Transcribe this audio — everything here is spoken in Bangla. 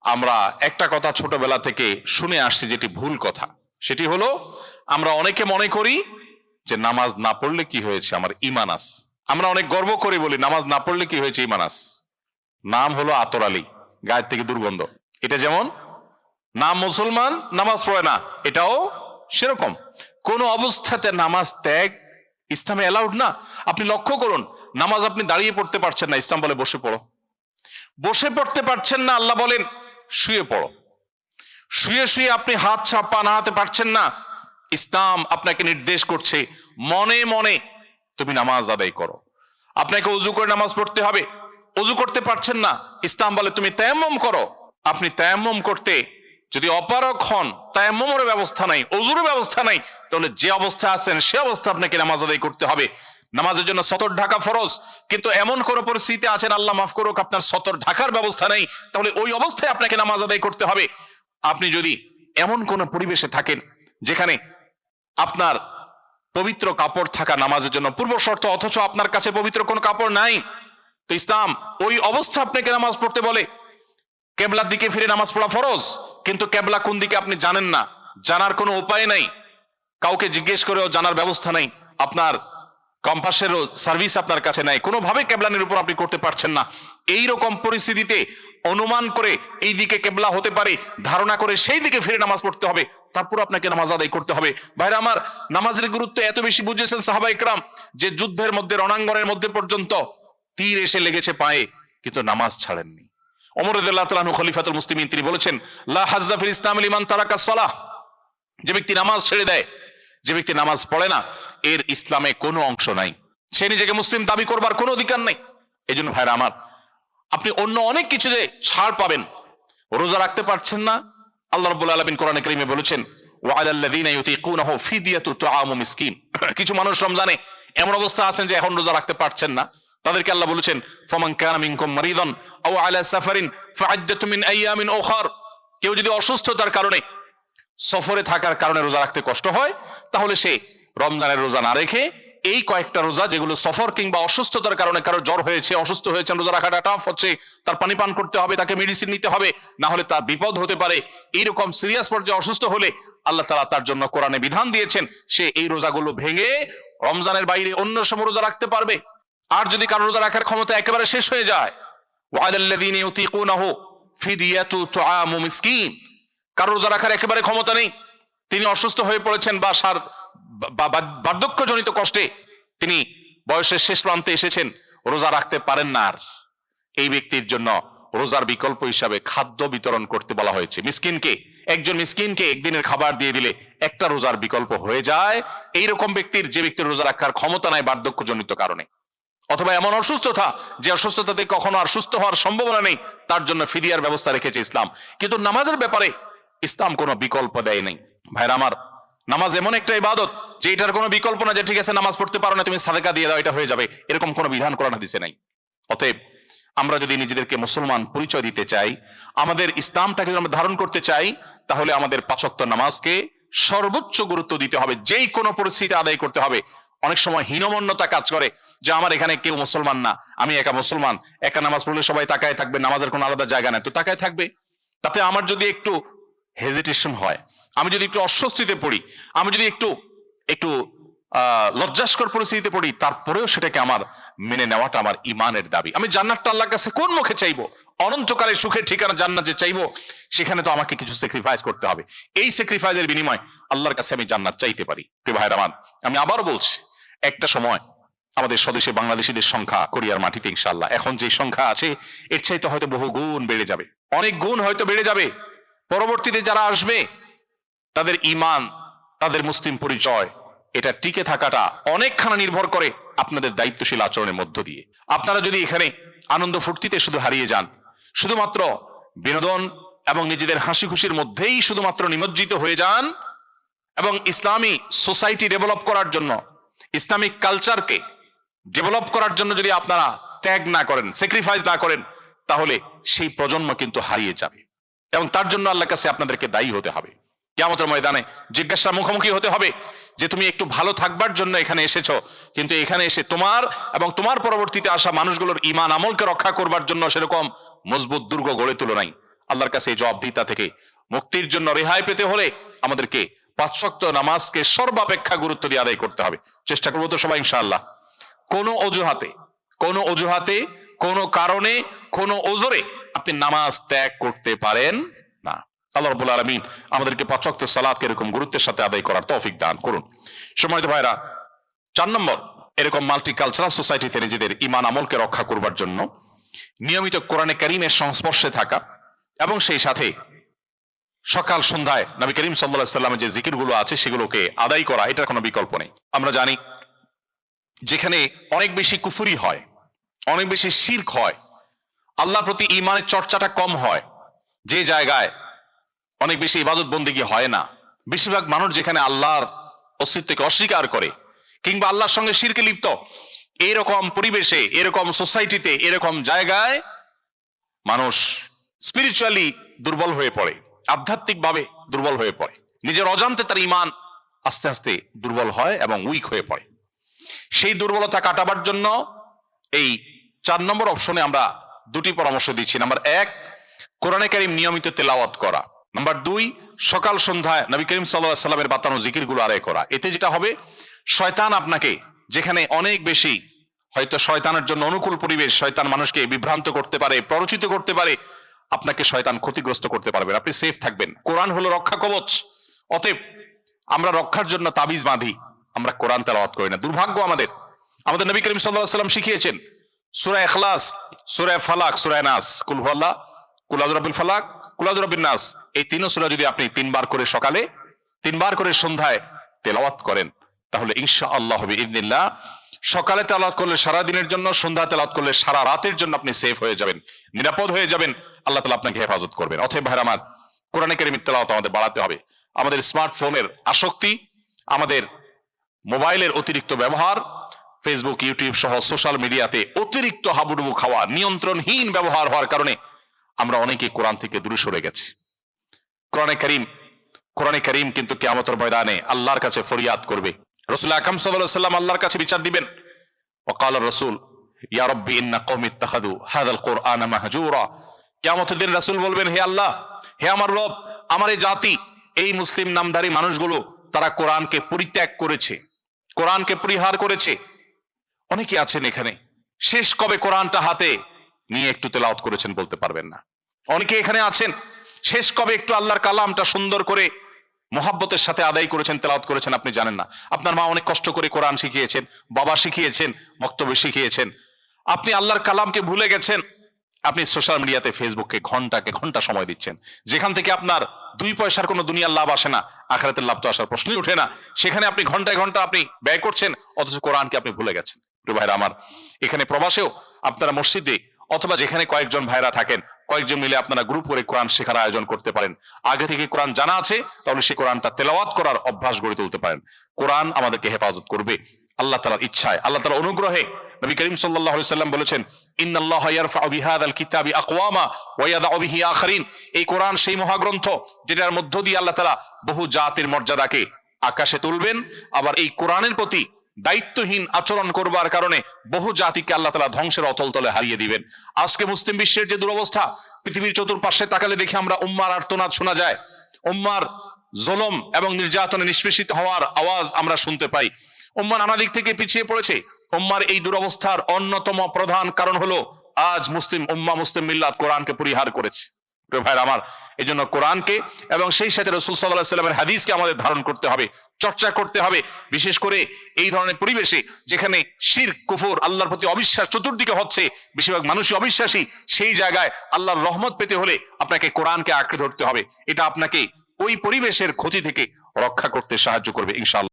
আমরা একটা কথা ছোটবেলা থেকে শুনে আসছি, যেটি ভুল কথা। সেটি হলো, আমরা অনেকে মনে করি যে নামাজ না পড়লে কি হয়েছে, আমার ঈমান আছে। আমরা অনেক গর্ব করে বলি নামাজ না পড়লে কি হয়েছে, ঈমান আছে। নাম হলো আতর আলী, গায়ের থেকে দুর্গন্ধ। এটা যেমন নাম মুসলমান, নামাজ পড়ে না, এটাও সেরকম। কোন অবস্থাতে নামাজ ত্যাগ ইসলামে অ্যালাউড না। আপনি লক্ষ্য করুন, নামাজ আপনি দাঁড়িয়ে পড়তে পারছেন না, ইসলাম বলে বসে পড়ো। বসে পড়তে পারছেন না, আল্লাহ বলেন শুয়ে পড়ো। শুয়ে শুয়ে আপনি হাত পা নাড়াতে পারছেন না, ইসলাম আপনাকে নির্দেশ করছে মনে মনে তুমি নামাজ আদায় করো। আপনাকে ওযু করে নামাজ পড়তে হবে, ওযু করতে পারছেন না, ইসলাম বলে তুমি তায়াম্মুম করো। আপনি তায়াম্মুম করতে যদি অপারগ হন, তায়াম্মুমের ব্যবস্থা নাই, ওযুর ব্যবস্থা নাই, তাহলে যে অবস্থা আছেন সে অবস্থা আপনাকে নামাজ আদায় করতে হবে। নামাজের জন্য সতর ঢাকা ফরজ, কিন্তু এমন কোন পরিস্থিতি আছেন, আল্লাহ মাফ করুক, আপনার সতর ঢাকার ব্যবস্থা নেই, তাহলে ওই অবস্থায় আপনাকে নামাজ আদায় করতে হবে। আপনি যদি এমন কোন পরিবেশে থাকেন যেখানে আপনার পবিত্র কাপড় থাকা নামাজের জন্য পূর্ব শর্ত, অথচ আপনার কাছে পবিত্র কোনো কাপড় নাই, তো ইসলাম ওই অবস্থা আপনাকে নামাজ পড়তে বলে। কেবলার দিকে ফিরে নামাজ পড়া ফরজ, কিন্তু কেবলা কোন দিকে আপনি জানেন না, জানার কোনো উপায় নাই, কাউকে জিজ্ঞেস করেও জানার ব্যবস্থা নাই, আপনার কম্পাসেরও সার্ভিস আপনার কাছে নাই, কোনোভাবে কেবলানের উপর আপনি করতে পারছেন না। এই রকম পরিস্থিতিতে অনুমান করে এই দিকে কেবলা হতে পারে ধারণা করে সেই দিকে ফিরে নামাজ পড়তে হবে, তারপর আপনাকে নামাজ আদায় করতে হবে। ভাইরা আমার, নামাজের গুরুত্ব এত বেশি বুঝেছেন সাহাবায়ে কেরাম যে যুদ্ধের মধ্যে, রণাঙ্গনের মধ্যে পর্যন্ত তীর এসে লেগেছে পায়ে, কিন্তু নামাজ ছাড়েননি। ওমর রাদিয়াল্লাহু তাআলা আনহু খলিফাতুল মুসলিমিন, তিনি বলেছেন লা হাজ্জা ফিল ইসলাম লিমান তারাকা সালাহ, যে ব্যক্তি নামাজ ছেড়ে দেয়, যে ব্যক্তি নামাজ পড়ে না, এর ইসলামে কোনো অংশ নাই, সে নিজেকে মুসলিম দাবি করবার কোনো অধিকার নেই। এই জন্য ভাইরা আমার, আপনি অন্য অনেক কিছুতে ছাড় পাবেন, রোজা রাখতে পারছেন না, আল্লাহ রাব্বুল আলামিন কোরআনে কারীমে বলেছেন ওয়া আলাল্লাযীনা ইউতীকুনাহু ফিদিয়াতু তুআমু মিসকিন। কিছু মানুষ রমজানে এমন অবস্থা আছেন যে এখন রোজা রাখতে পারছেন না, তাদেরকে আল্লাহ বলেছেন ফামান কানা মিনকুম মারিদান আও আলা সাফারিন ফাইদ্দাতুম মিন আইয়ামিন উখার। কেউ যদি অসুস্থতার কারণে, সফরে থাকার কারণে রোজা রাখতে কষ্ট হয়, তাহলে সে রমজানের রোজা না রেখে এই কয়েকটা রোজা, যেগুলো সফর কিংবা অসুস্থতার কারণে, কারো জ্বর হয়েছে, অসুস্থ হয়েছেন, রোজা রাখাটা টাফ হচ্ছে, তার পানি পান করতে হবে, তাকে মেডিসিন নিতে হবে, না হলে তার বিপদ হতে পারে, এইরকম সিরিয়াস পর্যায়ে অসুস্থ হলে আল্লাহ তাআলা তার জন্য কোরআনে বিধান দিয়েছেন সে এই রোজাগুলো ভেঙে রমজানের বাইরে অন্য সময় রোজা রাখতে পারবে। আর যদি কারো রোজা রাখার ক্ষমতা একেবারে শেষ হয়ে যায়, ওয়া আলাল্লাযীনা ইউতীকুনাহু ফিদিয়াতু তুআমু মিসকিন, কারো রোজা রাখার একেবারে ক্ষমতা নেই, তিনি অসুস্থ হয়ে পড়েছেন বা বার্ধক্যজনিত কষ্টে তিনি বয়সের শেষ প্রান্তে এসেছেন, রোজা রাখতে পারেন না, আর এই ব্যক্তির জন্য রোজার বিকল্প হিসাবে খাদ্য বিতরণ করতে বলা হয়েছে। মিসকিনকে, একজন মিসকিনকে একদিনের খাবার দিয়ে দিলে একটা রোজার বিকল্প হয়ে যায়। এইরকম ব্যক্তির, যে ব্যক্তির রোজা রাখার ক্ষমতা নাই বার্ধক্যজনিত কারণে, অথবা এমন অসুস্থতা যে অসুস্থতাতে কখনো আর সুস্থ হওয়ার সম্ভাবনা নেই, তার জন্য ফিদিয়ার ব্যবস্থা রেখেছে ইসলাম। কিন্তু নামাজের ব্যাপারে ইসলাম কোনো বিকল্প দেয় নাই। ভাইরা আমার, নামাজ এমন একটা ইবাদত যে এটার কোনো বিকল্প না, যে ঠিক আছে নামাজ পড়তে পারো না, তুমি সাদেকা দিয়ে দাও, এটা হয়ে যাবে, এরকম কোনো বিধান কোরআনে দিছে নাই। অতএব আমরা যদি নিজেদেরকে মুসলমান পরিচয় দিতে চাই, আমাদের ইসলামটাকে যদি আমরা ধারণ করতে চাই, তাহলে আমাদের পাঁচ ওয়াক্ত নামাজকে সর্বোচ্চ গুরুত্ব দিতে হবে, যেই কোনো পরিস্থিতি আদায় করতে হবে। অনেক সময় হীনমন্যতা কাজ করে যে আমার এখানে কেউ মুসলমান না, আমি একা মুসলমান, একা নামাজ পড়লে সবাই তাকায় থাকবে, নামাজের কোনো আলাদা জায়গা নাই, তো তাকায় থাকবে। তাতে আমার যদি একটু হেজিটেশন হয়, আমি যদি একটু অস্বস্তিতে পড়ি, আমি যদি একটু একটু লজ্জাস্কর পরিস্থিতিতে পড়ি, তারপরেও সেটাকে আমার মেনে নেওয়াটা আমার ইমানের দাবি। আমি জান্নাতটা আল্লাহর কাছে কোন মুখে চাইবো? অনন্তকালের সুখের ঠিকানা জান্নাত যে চাইবো, সেখানে তো আমাকে কিছু স্যাক্রিফাইস করতে হবে। এই স্যাক্রিফাইসের বিনিময়ে আল্লাহর কাছে আমি জান্নাত চাইতে পারি। প্রিয় ভাইরা আমার, আমি আবারও বলছি, একটা সময় আমাদের স্বদেশে বাংলাদেশিদের সংখ্যা কোরিয়ার মাটিতে ইনশাআল্লাহ এখন যে সংখ্যা আছে, এর চাইতে হয়তো বহু গুণ বেড়ে যাবে, অনেক গুণ হয়তো বেড়ে যাবে। পরবর্তীতে যারা আসবে, তাদের ঈমান, তাদের মুসলিম পরিচয়, এটা টিকে থাকাটা অনেকখানা নির্ভর করে আপনাদের দায়িত্বশীল আচরণের মধ্য দিয়ে। আপনারা যদি এখানে আনন্দ ফুর্তিতে শুধু হারিয়ে যান, শুধুমাত্র বিনোদন এবং নিজেদের হাসি খুশির মধ্যেই শুধুমাত্র নিমজ্জিত হয়ে যান, এবং ইসলামী সোসাইটি ডেভেলপ করার জন্য, ইসলামিক কালচারকে ডেভেলপ করার জন্য যদি আপনারা ত্যাগ না করেন, স্যাক্রিফাইস না করেন, তাহলে সেই প্রজন্ম কিন্তু হারিয়ে যাবে, এবং তার জন্য আল্লাহর কাছে আপনাদেরকে দায়ী হতে হবে। কিয়ামতের ময়দানে জিজ্ঞাসার মুখোমুখি হতে হবে যে তুমি একটু ভালো থাকবার জন্য এখানে এসেছো, কিন্তু এখানে এসে তোমার এবং তোমার পরবর্তীতে আসা মানুষগুলোর ঈমান আমলকে রক্ষা করবার জন্য সেরকম মজবুত দুর্গ গড়ে তুলো নাই। আল্লাহর কাছে এই জবাবদিহিতা থেকে মুক্তির জন্য রেহাই পেতে হলে আমাদেরকে 5 ওয়াক্ত নামাজকে সর্বাপেক্ষা গুরুত্ব দিয়ে আদায় করতে হবে। চেষ্টা করবো তো সবাই ইনশাআল্লাহ। কোনো অজুহাতে কোনো কারণে কোনো ওজরে আপনি নামাজ ত্যাগ করতে পারেন না। আল্লাহ রাব্বুল আলামিন আমাদেরকে 5 ওয়াক্ত সালাতকে এরকম গুরুত্বের সাথে আদায় করার তৌফিক দান করুন। সম্মানিত ভাইরা, 4 নম্বর, এরকম মাল্টিকালচারাল সোসাইটিতে নিজেদের ঈমান আমলকে রক্ষা করবার জন্য নিয়মিত কোরআনে কারীমের সংস্পর্শে থাকা এবং সেই সাথে সকাল সন্ধ্যায় নবী করিম সাল্লাল্লাহু আলাইহি ওয়াসাল্লামের যে জিকিরগুলো আছে সেগুলোকে আদায় করা, এটার কোনো বিকল্প নেই। আমরা জানি যেখানে অনেক বেশি কুফরি হয়, অনেক বেশি শিরক হয়, আল্লাহর প্রতি ঈমানের চর্চাটা কম হয়, যে জায়গায় অনেক বেশি ইবাদত বন্দেগী হয় না, বেশিরভাগ মানুষ যেখানে আল্লাহর অস্তিত্বকে অস্বীকার করে কিংবা আল্লাহর সঙ্গে শিরকে লিপ্ত, এরকম পরিবেশে, এরকম সোসাইটিতে, এরকম জায়গায় মানুষ স্পিরিচুয়ালি দুর্বল হয়ে পড়ে, আধ্যাত্মিকভাবে দুর্বল হয়ে পড়ে, নিজের অজান্তে তার ঈমান আস্তে আস্তে দুর্বল হয় এবং উইক হয়ে পড়ে। সেই দুর্বলতা কাটাবার জন্য এই 4 নম্বর অপশনে আমরা 2টি পরামর্শ দিচ্ছি। নাম্বার 1, কোরআনে কারীম নিয়মিত তেলাওয়াত করা। নাম্বার 2, সকাল সন্ধ্যায় নবী করিম সাল্লাল্লাহু আলাইহি ওয়াসাল্লামের বাতানো জিকিরগুলো আদায় করা। এতে যেটা হবে, শয়তান আপনাকে, যেখানে অনেক বেশি হয়তো শয়তানের জন্য অনুকূল পরিবেশ, শয়তান মানুষকে বিভ্রান্ত করতে পারে, প্ররোচিত করতে পারে, আপনাকে শয়তান ক্ষতিগ্রস্ত করতে পারবে, আপনি সেফ থাকবেন। কোরআন হলো রক্ষা কবচ। অতএব আমরা রক্ষার জন্য তাবিজ বাঁধি, আমরা কোরআন তেলাওয়াত করি না। দুর্ভাগ্য আমাদের নবী করিম সাল্লাল্লাহু আলাইহি ওয়াসাল্লাম শিখিয়েছেন সূরা ইখলাস, সূরা ফালাক, সূরা নাস, কুল হুয়াল্লাহ, কুল আউযু বিরাব্বিল ফালাক, কুল আউযু বিরাব্বিন নাস, এই 3 সূরা যদি আপনি 3 বার করে সকালে, 3 বার করে সন্ধ্যায় তেলাওয়াত করেন, তাহলে ইনশাআল্লাহ বিইذنিল্লাহ সকালে তেলাওয়াত করলে সারা দিনের জন্য, সন্ধ্যা তেলাওয়াত করলে সারা রাতের জন্য আপনি সেফ হয়ে যাবেন, নিরাপদ হয়ে যাবেন। আল্লাহ তাআলা আপনাকে হেফাজত করবেন। অতএব ভাইরা আমার, কোরআনে কারীমের তেলাওয়াত আমাদের বাড়াতে হবে। আমাদের স্মার্টফোনের আসক্তি, আমাদের মোবাইলের অতিরিক্ত ব্যবহার, ফেসবুক, ইউটিউব সহ সোশ্যাল মিডিয়াতে অতিরিক্ত হাবুডুবু খাওয়া, নিয়ন্ত্রণহীন ব্যবহার হওয়ার কারণে আমরা অনেকে কোরআন থেকে দূরে সরে গেছি। কোরআনে কারীম কিন্তু কিয়ামতের ময়দানে আল্লাহর কাছে ফরিয়াদ করবে। রাসূল আকরাম সাল্লাল্লাহু আলাইহি ওয়াসাল্লাম আল্লাহর কাছে বিচার দিবেন। ওয়াকাল রাসূল ইয়া রাব্বি ইন্না কওমি ইত্তাখাযু হাযাল কুরআনা মাহজুরা। কিয়ামতের দিন রাসূল বলবেন, হে আল্লাহ, হে আমার রব, আমার এই জাতি, এই মুসলিম নামধারী মানুষগুলো, তারা কোরআনকে পরিত্যাগ করেছে, কোরআনকে পরিহার করেছে। অনেকে আছেন এখানে শেষ কবে কোরআনটা হাতে নিয়ে একটু তেলাওয়াত করেছেন বলতে পারবেন না। অনেকে এখানে আছেন শেষ কবে একটু আল্লাহর কালামটা সুন্দর করে মোহাব্বতের সাথে আদায় করেছেন, তেলাওয়াত করেছেন, আপনি জানেন না। আপনার মা অনেক কষ্ট করে কোরআন শিখিয়েছেন, বাবা শিখিয়েছেন, বক্তব্য শিখিয়েছেন, আপনি আল্লাহর কালামকে ভুলে গেছেন। আপনি সোশ্যাল মিডিয়াতে, ফেসবুকে ঘন্টা সময় দিচ্ছেন, যেখান থেকে আপনার 2 পয়সার কোনো দুনিয়ার লাভ আসে না, আখিরাতের লাভ তো আসার প্রশ্নই ওঠে না। সেখানে আপনি ঘন্টায় ঘন্টা আপনি ব্যয় করছেন, অথচ কোরআনকে আপনি ভুলে গেছেন। প্রিয় ভাইরা আমার, এখানে প্রবাসেও আপনারা মসজিদে অথবা যেখানে কয়েকজন ভাইরা থাকেন, কয়েকজন মিলে আপনারা গ্রুপ করে কোরআন শেখার আয়োজন করতে পারেন। আগে থেকে কোরআন জানা আছে, তাহলে সেই কোরআনটা তেলাওয়াত করার অভ্যাস গড়ে তুলতে পারেন। কোরআন আমাদেরকে হেফাজত করবে আল্লাহ তাআলার ইচ্ছায়, আল্লাহ তাআলার অনুগ্রহে। নবী করিম সাল্লাল্লাহু আলাইহি ওয়াসাল্লাম বলেছেন, ইন্নাল্লাহা ইয়ারফাউ বিহাযাল কিতাবি আকওয়ামা ওয়া ইয়াদাউ বিহি আখারিন। এই কোরআন সেই মহাগ্রন্থ যেটার মধ্য দিয়ে আল্লাহ তাআলা বহু জাতির মর্যাদাকে আকাশে তুলবেন, আবার এই কোরআনের প্রতি দায়িত্বহীন আচরণ করবার কারণে বহু জাতিকে আল্লাহ তাআলা ধ্বংসের অতল তলে হারিয়ে দিবেন। আজকে মুসলিম বিশ্বের যে দুরবস্থা, পৃথিবীর চতুর্পাশে তাকালে দেখি আমরা উম্মার আর্তনাদ শোনা যায়, উম্মার জুলুম এবং নির্যাতনে নিষ্পেষিত হওয়ার আওয়াজ আমরা শুনতে পাই। উম্মা নানা দিক থেকে পিছিয়ে পড়েছে। উম্মার এই দুরবস্থার অন্যতম প্রধান কারণ হলো আজ মুসলিম উম্মা, মুসলিম মিল্লাত কোরআনকে পরিহার করেছে। ভাইরা আমার, এই জন্য কোরআনকে এবং সেই সাথে রাসূল সাল্লাল্লাহু আলাইহি ওয়াসাল্লামের হাদিসকে আমাদের ধারণ করতে হবে, চর্চা করতে হবে। বিশেষ করে এই ধরনের পরিবেশে যেখানে শিরক, কুফর, আল্লাহর প্রতি অবিশ্বাস চতুর্দিকে হচ্ছে, বেশিরভাগ মানুষই অবিশ্বাসী, সেই জায়গায় আল্লাহর রহমত পেতে হলে আপনাকে কোরআনকে আঁকড়ে ধরতে হবে। এটা আপনাকে ওই পরিবেশের ক্ষতি থেকে রক্ষা করতে সাহায্য করবে ইনশাআল্লাহ।